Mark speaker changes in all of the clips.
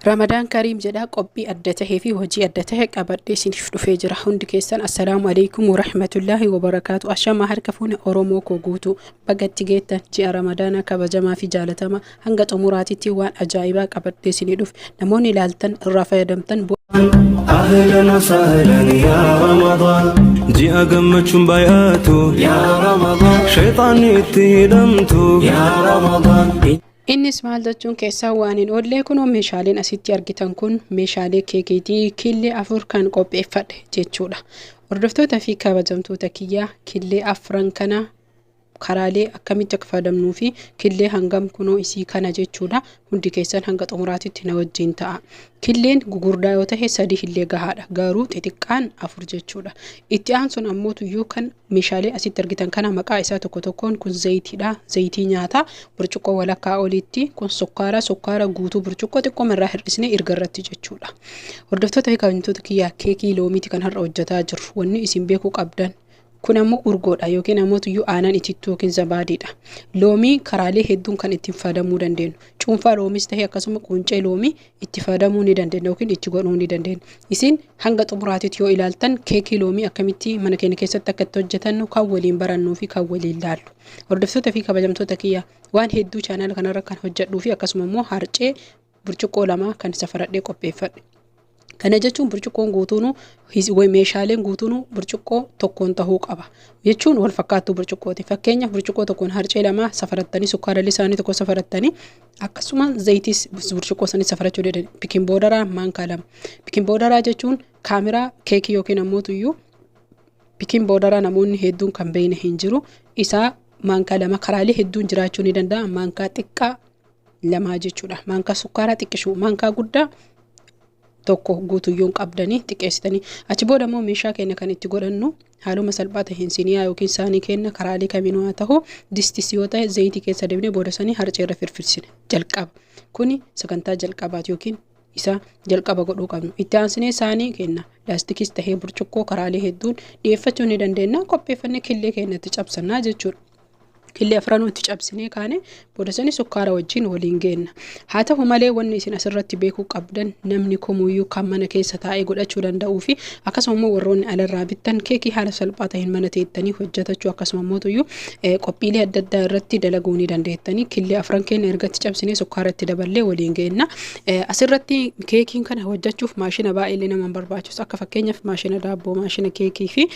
Speaker 1: Ramadaan Kariim jedha qophii adda tahee fi hojii adda tahee qabadhee isiniif dhufee jira. Hundi keessan assalaamu alaykum wa rahmatullahi wa barakaatu. Ashama harka fuune Oromoo koo guutuu bagatti geettan ji'a Ramadaana kabajamaa fi jaalatama hanga xumuraatitti waan ajaa'ibaa qabadhee isinii dhufe. Namoonni ilaaltan irraa fayyadamtan
Speaker 2: أهلا وسهلا يا رمضان جاء قمتشم بياتو يا رمضان شيطان يتهدمتو يا رمضان.
Speaker 1: Innis maal jechuun keessaa waan hin oolle kunoo meeshaaleen asitti argitan kun meeshaalee keekiitii killee 4 kan qopheeffadhe jechuudha. Hordoftoota fi kabajamtoota kiyyaa killee 4 kana karaalee akkamitti akka fayyadamnuu fi killee hangam kunoo isii kana jechuudha. Hundi keessan hanga xumuraatitti na wajjin ta'a. Killeen gugurdaa yoo ta'e 3 illee gahaadha. Garuu xixiqqaan 4 jechuudha. Itti aansuun ammoo tuyyuu kan meeshaalee asitti argitan kana maqaa isaa tokko tokkoon kun zayitiidha. Zayitii nyaataa burcuqqoo walakkaa olitti kun sukkaara guutuu burcuqqoo xiqqoo irraa hir'isnee erga irratti jechuudha. Hordoftoota fi kabajamtoota kiyyaa keekii loomiiti kan har'a hojjetaa jirru. Wanni isin beekuu qabdan kun ammoo urgoodha yookiin ammoo tuyyuu aanan itittuu yookiin zabaadiidha. Loomii karaalee hedduun kan ittiin fayyadamuu dandeenyu. Cuunfaa loomis ta'ee akkasuma quncee loomii itti fayyadamuu ni dandeenya yookiin itti godhuu ni dandeenya. Isin hanga xumuraatitti yoo ilaaltan keekii loomii akkamitti mana keenya keessatti akka itti hojjetannu kan waliin barannuu fi kan waliin laallu. Hordoftoota fi kabajamtoota kiyyaa waan hedduu chaanaala kanarra kan hojjedhuu fi akkasuma immoo harcee burcuqqoo 2 kan safaradhee qopheeffadhe. Kana jechuun burcuqqoon guutuun meeshaaleen guutuun burcuqqoo tokkoon tahuu qaba. Jechuun wal fakkaattuu burcuqqooti. Fakkeenyaaf burcuqqoo tokkoon harcee 2 safarattanii sukkaara lisaanii tokko safarattanii akkasuma zayitis burcuqqoo sanii safarachuu danda'u. Pikin boodaraa maankaa 2. Pikin boodaraa jechuun kaameraa keekii yookiin ammoo tuyyuu pikin boodaraa namoonni hedduun kan beekne hin jiru. Isaa maankaa 2 karaalee hedduun jiraachuu ni danda'a. Maankaa xiqqaa 2 jechuudha. Maankaa sukkaaraa xiqqishu maankaa guddaa tokko guutuyyuun qabdanii xiqqeessitanii achi booda immoo meeshaa keenya kan itti godhannu haaluma salphaa ta'een siniyaa yookiin saanii keenya karaalee kamiinuu haa ta'u distis yoo ta'e zayitii keessa deebinee booda sanii harceerra firfirsine jalqaba. Kuni sagantaa jalqabaati yookiin isa jalqaba godhuu qabnu. Itti aansinee saanii keenya laastikis ta'ee burcuqqoo karaalee hedduun dhiyeeffachuu ni dandeenya. Qopheeffannee killee keenyatti cabsannaa jechuudha. Killee 4 itti cabsinee kaane booda sanii sukkaara wajjin waliin geenna. Haa ta'u malee wanni isin asirratti beekuu qabdan namni komuyyuu kan mana keessa taa'ee godhachuu danda'uu fi akkasuma immoo warroonni alarraa bittan keekii haala salphaa ta'een mana teettanii hojjetachuu akkasuma immoo tuyyuu qophiilee adda addaa irratti dalaguu ni dandeettanii killee 4 keenya ergatti cabsinee sukkaaratti daballee waliin geenna. Asirratti keekiin kana hojjechuuf maashina baay'ee nama barbaachisu akka fakkeenyaaf maashina daabboo, maashina keekii fi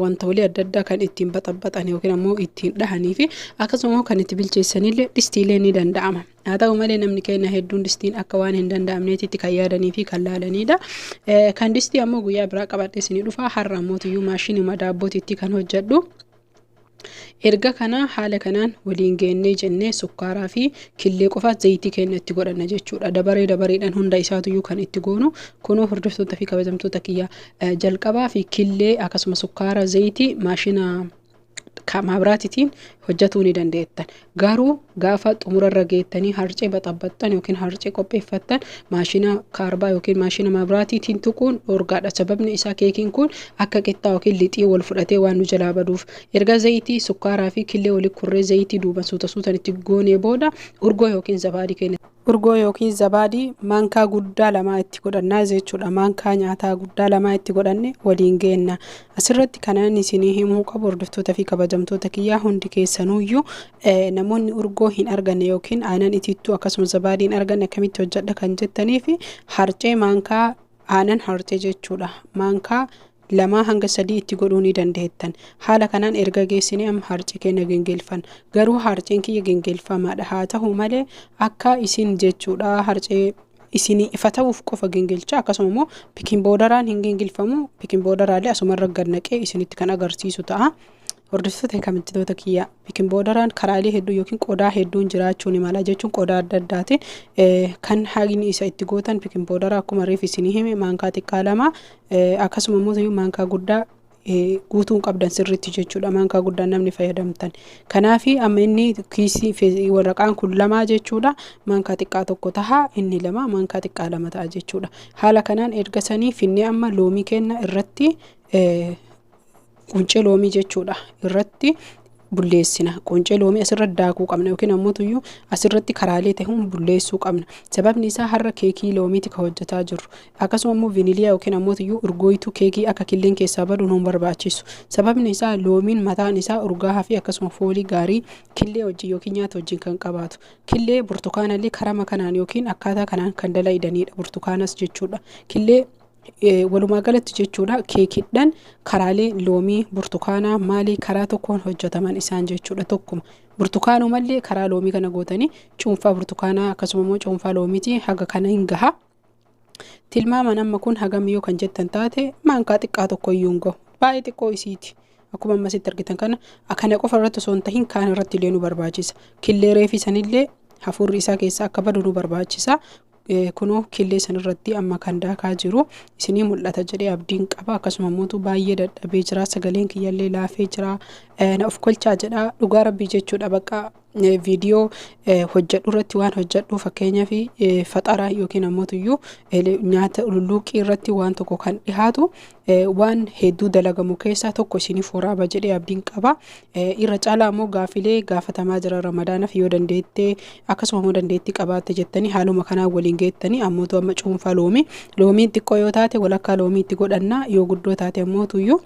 Speaker 1: wantoolee adda addaa kan ittiin baxaxan yookiin ammoo ittiin dhahanii fi akkasuma kan itti bilcheessanillee distiilee ni danda'ama. Haa ta'u malee namni keenya hedduun distiin akka waan hin danda'amneetitti kan yaadanii fi kan laalanidha. Kan distii ammoo guyyaa biraa qabadhee isinii dhufa. Har'a ammoo tuyyuu maashinuma daabbootitti kan hojjedhu. Erga kana haala kanaan waliin geennee jennee sukkaaraa fi killee qofa zayitii keenya itti godhanna jechuudha. Dabareedhaan hunda isaatuyyuu kan itti goonu kunoo hordoftoota fi kabajamtoota kiyyaa jalqabaa fi killee akkasuma sukkaara zayitii maashina maabiraatiitiin hojjetuu ni dandeettan. Garuu gaafa xumurarra geettanii harcee baxabbattan yookiin harcee qopheeffattan maashina kaarbaa yookiin maashina maabiraatiitiin tuquun dhorgaadha. Sababni isaa keekiin kun akka qixxaa yookiin lixii wal fudhatee waan nu jalaa baduuf erga zayitii sukkaaraa fi killee waliin kurree zayitii duuban suutan itti goonee booda urgoo yookiin zabaadii keenya. Urgoo yookiin zabaadii maankaa guddaa 2 itti godhannaa jechuudha. Maankaa nyaataa guddaa 2 itti godhanne waliin geenna. Asirratti kanaan isinii himuu qabu hordoftoota fi kabajamtoota kiyyaa hundi keessanuyyuu namoonni urgoo hin arganne yookiin aanan itittuu akkasuma zabaadii hin arganne akkamitti hojjedha kan jettanii fi harcee maankaa aanan harcee jechuudha. Maankaa 2 hanga 3 itti godhuu ni dandeettan. Haala kanaan erga geessinee amma harcee keenya gengeelfan. Garuu harceen kiyya gengeelfamaadha. Haa ta'u malee akka isin jechuudha harcee isinii ifa ta'uuf qofa gengeelcha akkasuma immoo pikin boodaraan hin gengeelfamu. Pikin boodaraalee asumarra gad naqee isinitti kan agarsiisu ta'a. Hordoftoota kabajamtoota kiyyaa pikin boodaraan karaalee hedduu yookiin qodaa hedduun jiraachuu ni mala jechuun qodaa adda addaatiin kan haqni isa itti gootan pikin boodaraa akkuma reef isinii hime maankaa xiqqaa 2 akkasuma immoo maankaa guddaa guutuun qabdan sirriitti jechuudha. Maankaa guddaa namni fayyadamtan. Kanaafi amma inni kiisii waraqaan kun 2 jechuudha. Maankaa xiqqaa 1 taha inni 2 maankaa xiqqaa 2 ta'a jechuudha. Haala kanaan erga sanii finnee amma loomii keenya irratti quncee loomii jechuudha irratti bulleessina. Quncee loomii asirratti daakuu qabna yookiin ammoo tuyyuu asirratti karaalee ta'uun bulleessuu qabna. Sababni isaa har'a keekii loomiiti kan hojjetaa jirru. Akkasuma immoo viiniliyaa yookiin ammoo tuyyuu urgooytuu keekii akka killeen keessaa badu nu barbaachisu. Sababni isaa loomiin mataan isaa urgaa'aa fi akkasuma foolii gaarii killee wajjin yookiin nyaata wajjin kan qabaatu. Killee burtukaanallee karama kanaan yookiin akkaataa kanaan kan dalayidanidha burtukaanas jechuudha. Killee walumaa galatti jechuudha keekidhaan karaalee loomii burtukaanaa maalii karaa tokkoon hojjetaman isaan jechuudha tokkuma. Burtukaanumallee karaa loomii kana gootanii cuunfaa burtukaanaa akkasuma immoo cuunfaa loomiiti haga kana hin gaha. Tilmaamaan amma kun hagam yoo kan jettan taate maankaa xiqqaa tokko iyyuu hin gahu. Baay'ee xiqqoo isiiti. Akkuma ammasitti argitan kana akkana qofa irratti osoo hin tahin kaan irratti illee nu barbaachisa. Killee reefii sanillee hafuurri isaa keessa akka badu nu barbaachisa. Kunoo killee sanirratti amma kan daakaa jiru isinii mul'ata jedhee abdiin qaba. Akkasuma mootu baay'ee dadhabee jira, sagaleen kiyyallee laafee jira, na of kolchaa jedha. Dhugaa rabbii jechuudha bakka viidiyoo hojjedhu irratti waan hojjedhu fakkeenyaaf faxara yookiin ammoo tuyyuu nyaata ululuuqii irratti waan tokko kan dhihaatu waan hedduu dalagamu keessaa tokko isiniif waraaba jedhee abdiin qaba. Irra caalaa immoo gaafilee gaafatamaa jira ramadaanaaf yoo dandeettee akkasuma immoo dandeettii qabaatte jettanii haaluma kanaan waliin geettanii ammoo amma cuunfaa loomii xiqqoo yoo taate walakkaa loomii itti godhanna, yoo guddoo taate ammoo tuyyuu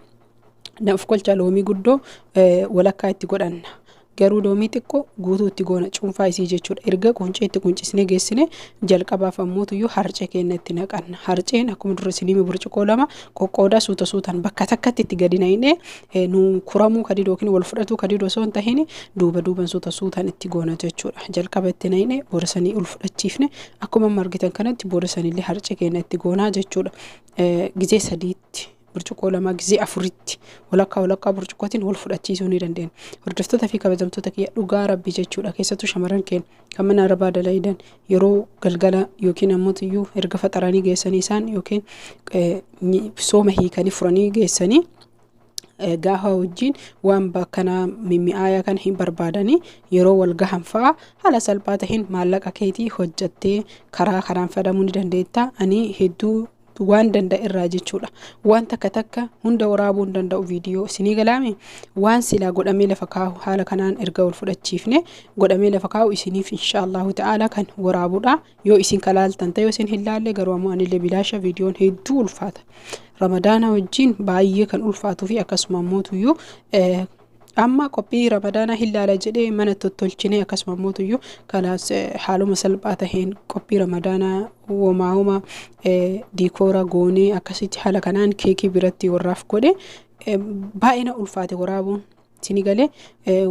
Speaker 1: na of kolcha loomii guddoo walakkaa itti godhanna. Garuu loomii xiqqoo guutuu itti goona cuunfaa isii jechuudha. Erga quncee itti quncisnee geessine jalqabaaf ammoo tuyyuu harcee keenya itti naqanna. Harceen akkuma dura siniima burcuqoo lama qoqqoodaa suuta suutaan bakka takkatti itti gadi naqnee nu kuramuu kadidoo yookiin wal fudhatuu kadidoo osoo hin tahin duuban suuta suutaan itti goona jechuudha. Jalqaba itti naqnee boodasanii ol fudhachiifne akkuma margitan kanatti boodasanillee harcee keenya itti goonaa jechuudha. Gizee sadiitti. Burcuqoo lama gizee afuritti walakkaa burcuqootiin wal fudhachiisuu ni dandeenya. Hordoftoota fi kabajamtoota kiyya dhugaa rabbii jechuudha. Keessattuu shamarran keenya kan mana arabaa dalayidan yeroo galgala yookiin ammoo tuyyuu erga faxaranii geessanii isaan yookiin sooma hiikanii furanii geessanii gaafa wajjin waan bakkanaa mimmi'aayaa kan hin barbaadanii yeroo wal gahan fa'a haala salphaa ta'een maallaqa keetii hojjattee karaa kanaan fayyadamuu ni dandeetta. Ani hedduu waan danda'a irraa jechuudha. Waan takka hunda waraabuu hin danda'u viidiyoo isinii galaame waan silaa godhamee lafa kaa'u haala kanaan erga wal fudhachiifne godhamee lafa kaa'u isiniif inshaallahu ta'ala kan waraabuudha. Yoo isin kalaaltan ta'e yoo isin hin laalle garuu ammoo anillee bilaasha viidiyoon hedduu ulfaata. Ramadaana wajjin baay'ee kan ulfaatuu fi akkasuma ammoo tuyyuu amma qophii ramadaana hilaala jedhee mana tottolchine akkasuma ammoo tuyyuu kanaas haaluma salphaa taheen qophii ramadaana womaahuma diikoora goonee akkasitti haala kanaan keekii biratti warraaf godhe baay'ina ulfaate waraabuun sini galee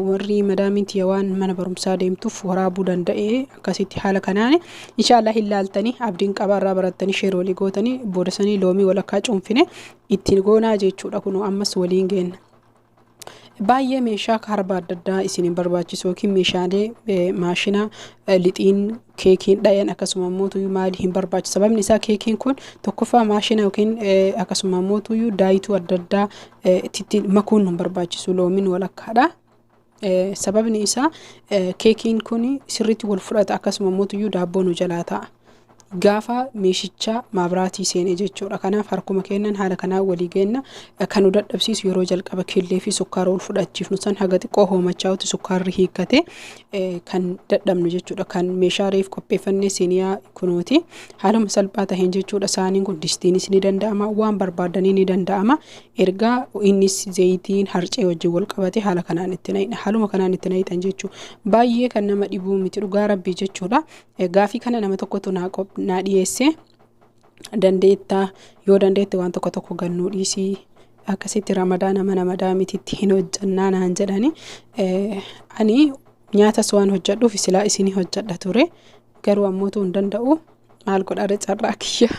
Speaker 1: warri madaamitti waan mana barumsaa deemtuuf waraabuu danda'e akkasitti haala kanaan inshaallah hilaaltanii abdiin qabaarraa barattanii sheerolii gootanii boodasanii loomii walakkaa cuunfine ittiin goonaa jechuudha. Kunoo ammas waliin geenna. Baay'ee meeshaa kaarbaa adda addaa isiniin barbaachisu yookiin meeshaalee maashina lixiin keekiin dhayan akkasuma ammoo tuyyuu maali hin barbaachisu. Sababni isaa keekiin kun tokkoffaa maashina yookiin akkasuma ammoo tuyyuu daayituu adda addaa itti makuun hin barbaachisu loomiin walakkaadha. Sababni isaa keekiin kun sirriitti wal fudhata akkasuma ammoo tuyyuu daabboon nu jalaa ta'a. Gaafa meeshicha maabraatii seenee jechuudha. Kanaaf harkuma kennan haala kanaa walii geenna kan nu dadhabsiisu yeroo jalqaba killee fi sukkaara ol fudhachiifnu san haga xiqqoo hoomachaa'utti sukkaarri hiikkate kan dadhabnu jechuudha. Kan meeshaa reef qopheeffannee siiniyaa kunuuti haaluma salphaa taheen jechuudha. Saaniin kun distiinis ni danda'ama waan barbaadanii ni danda'ama. Ergaa innis zayitiin harcee wajjin wal qabate haala kanaan itti naqna haaluma kanaan itti naqan jechuudha. Baay'ee kan nama dhibuu miti dhugaa rabbii jechuudha. Gaafii kana nama tokkotu naa dhiyeesse dandeettaa yoo dandeette waan tokko gannuu dhiisii akkasitti ramadaana mana madaamititti hin hojjannaa naan jedhani. Ani nyaatas waan hojjedhuuf silaa isinii hojjedha ture garuu ammootu hin danda'u maal godhaare carraa kiyya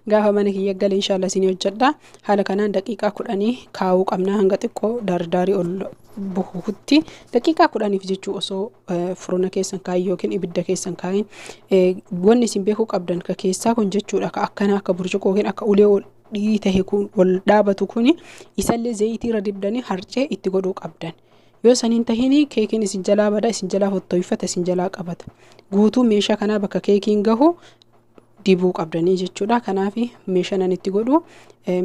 Speaker 1: gaafa mana kiyya galee inshaallah isinii hojjedha. Haala kanaan daqiiqaa 10 kaa'uu qabna hanga xiqqoo daardaarii ol buhutti daqiiqaa 10 jechuu osoo furuna keessan kaa'in yookiin ibidda keessan kaa'in wanni isin beekuu qabdan ka keessaa kun jechuudha ka akkana akka burcuqoo yookiin akka ulee ol dhiitahe kun ol dhaabatu kuni isallee zayitii irra dibdanii harcee itti godhuu qabdan. Yoo saniin tahini keekiin isin jalaa bada isin jalaa hottoyfata isin jalaa qabata. Guutuu meeshaa kanaa bakka keekiin gahu dibuu qabdanii jechuudha. Kanaaf meeshaan ani itti godhu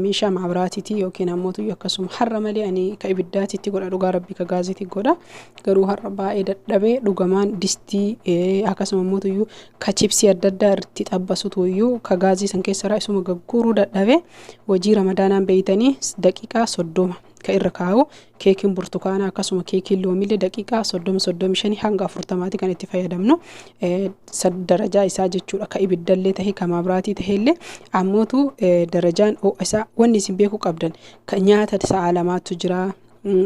Speaker 1: meeshaa maabiraatiiti yookiin ammoo akkasuma har'a malee ani ka ibiddaatti itti godha dhugaa rabbii ka gaaziitti godha. Garuu har'a baay'ee dadhabee dhugamaan distii akkasuma ammoo ka chipsii adda addaa irratti xabbasutu ka gaazii san keessa isuma gagguuruu dadhabee hojii ramadaanaan beeytanii daqiiqaa 30 ka irra kaa'u keekiin burtukaana akkasuma keekiin loomillee daqiiqaa 35 hanga 40 kan itti fayyadamnu darajaa isaa jechuudha. Ka ibiddallee tahee ka maabiraatii taheellee ammootu darajaan isaa wanni isin beekuu qabdan ka nyaata sa'a lamaatu jira.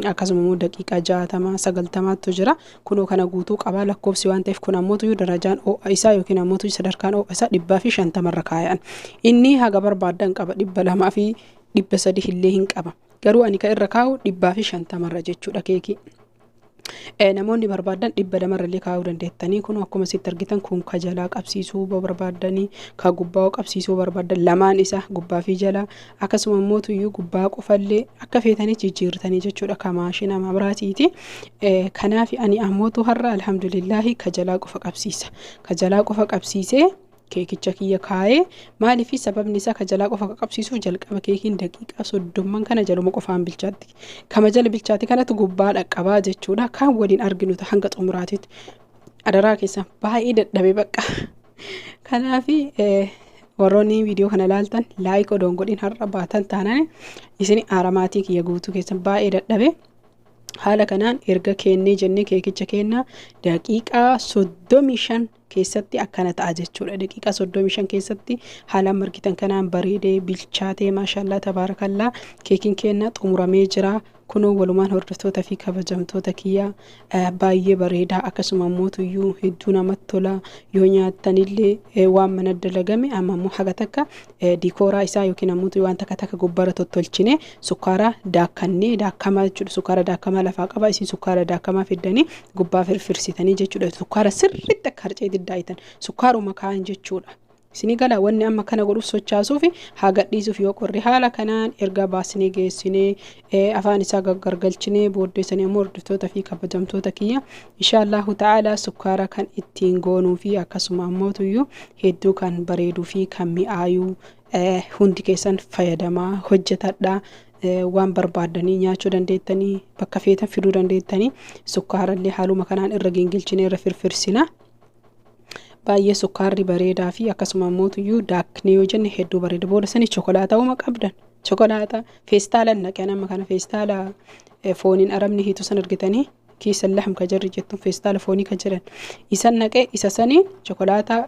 Speaker 1: Akkasuma immoo daqiiqaa 60-90tu jira. Kunoo kana guutuu qaba lakkoofsi waan ta'eef kun ammootu darajaan isaa yookiin ammootu sadarkaan isaa 150 irra kaa'an. Inni haga barbaadan qaba 200 fi 300 illee hin qaba. Garuu ani ka irra kaa'u 150 irra jechuudha keekii. Namoonni barbaadan 200 illee kaa'uu dandeettanii. Kun akkuma sitti argitan kun ka jalaa qabsiisuu barbaadanii ka gubbaa qabsiisuu barbaadan lamaan isa gubbaa fi jalaa akkasuma immoo gubbaa qofallee akka feetanii jijjiirtanii jechuudha ka maashina maabiraatiiti. Kanaaf ani ammootu har'a alhamdulillah ka jalaa qofa qabsiisa. Ka jalaa qofa qabsiisee keekicha kiyya kaa'ee maaliif sababni isaa ka jalaa qofa qabsiisuu jalqaba keekiin daqiiqaa 30 kana jaluma qofaan bilchaatti. Kama jala bilchaatti kanatu gubbaa dhaqqabaa jechuudha. Kan waliin arginu hanga xumuraatitti adaraa keessa baay'ee dadhabee bakka. Kanaaf warroonni viidiyoo kana ilaaltan laayik odoon godhin har'a baatan taanaan isin aaramaatii kiyya guutuu keessa baay'ee dadhabee. Haala kanaan erga kennee jennee keekicha kennaa daqiiqaa 35 keessatti akkana ta'a jechuudha. Daqiiqaa 35 keessatti haala margitan kanaan bareedee bilchaatee maashaallah tabaarakallaa keekiin kennaa xumuramee jira. Kunoo walumaan hordoftoota fi kabajamtoota kiyya baay'ee bareedaa akkasuma immoo hedduu namatti tola yoo nyaatanillee waan mana dalagame amma immoo haga takka diikooraa isaa yookiin ammoo waan takka gubbaara tottolchine sukkaara daakkannee daakkamaa jechuudha. Sukkaara daakkamaa lafaa qaba isin sukkaara daakkamaa fiddanii gubbaa firfirsitanii jechuudha. Sukkaara sirriitti akka harcee diddaayitan sukkaaruma kaa'an jechuudha. Isinii gala wanni amma kana godhuuf sochaasuuf haa gadhiisuuf yoo qorre haala kanaan erga baasinee geessinee afaan isaa gargalchinee booddeessanii immoo hordoftoota fi kabajamtoota kiyya inshaallahu ta'ala sukkaara kan ittiin goonuu fi akkasuma ammoo hedduu kan bareeduu fi kan mi'aayuu hundi keessan fayyadamaa hojjetadha. Waan barbaadanii nyaachuu dandeettanii bakka feetan fiduu dandeettanii sukkaarallee haaluma kanaan irra gingilchinee irra firfirsina. Baay'ee sukkaarri bareedaa fi akkasuma immoo daaknee yoo jenne hedduu bareeda. Booda sanii chokolaataa uma qabdan. Chokolaataa feestaala naqan amma kana feestaala fooniin arabni hiitu san argitanii kiisa lahm ka jarri jettuun feestaala foonii ka jedhan. Isan naqee isa sanii chokolaataa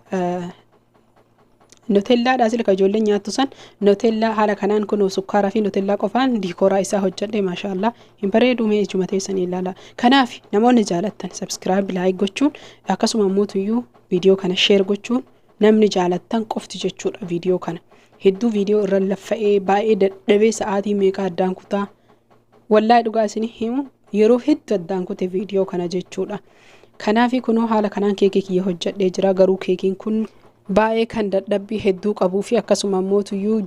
Speaker 1: Nutellaa dhaasile ka ijoolleen nyaattu san Nutellaa haala kanaan kun sukkaaraa fi Nutellaa qofaan diikooraa isaa hojjedhe maashaallah hin bareedu mee ijuma teessanii ilaala. Kanaaf namoonni jaalattan subscribe like gochuun akkasuma immoo viidiyoo kana share gochuun namni jaalattan qofti jechuudha. Viidiyoo kana hedduu viidiyoo irra laffa'ee baay'ee dadhabee sa'aatii meeqa addaan kutaa wallahi dhugaa isinii himu yeroo hedduu addaan kute viidiyoo kana jechuudha. Kanaaf kunoo haala kanaan keekii kiyya hojjedhee jira. Garuu keekiin kun baay'ee kan dadhabbii hedduu qabuu fi akkasuma immoo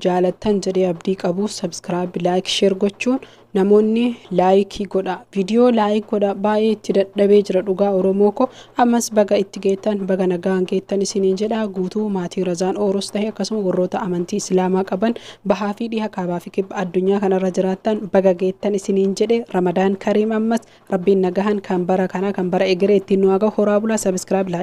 Speaker 1: jaalattan jedhee abdii qabu subscribe like share gochuun namoonni like godha. Viidiyoo like godha baay'ee itti dadhabee jira dhugaa Oromoo ko ammas baga itti geettan baga nagaan geettan isiniin jedha. Guutuu maatii Razaan Ooros ta'e akkasuma warroota amantii Islaamaa qaban bahaa fi dhiha kaabaa fi kibba addunyaa kanarra jiraattan baga geettan isiniin jedhe. Ramadaan Kariim ammas rabbiin nagahan kan bara kana kan bara egeree ittiin nu haga horaa bulaa subscribe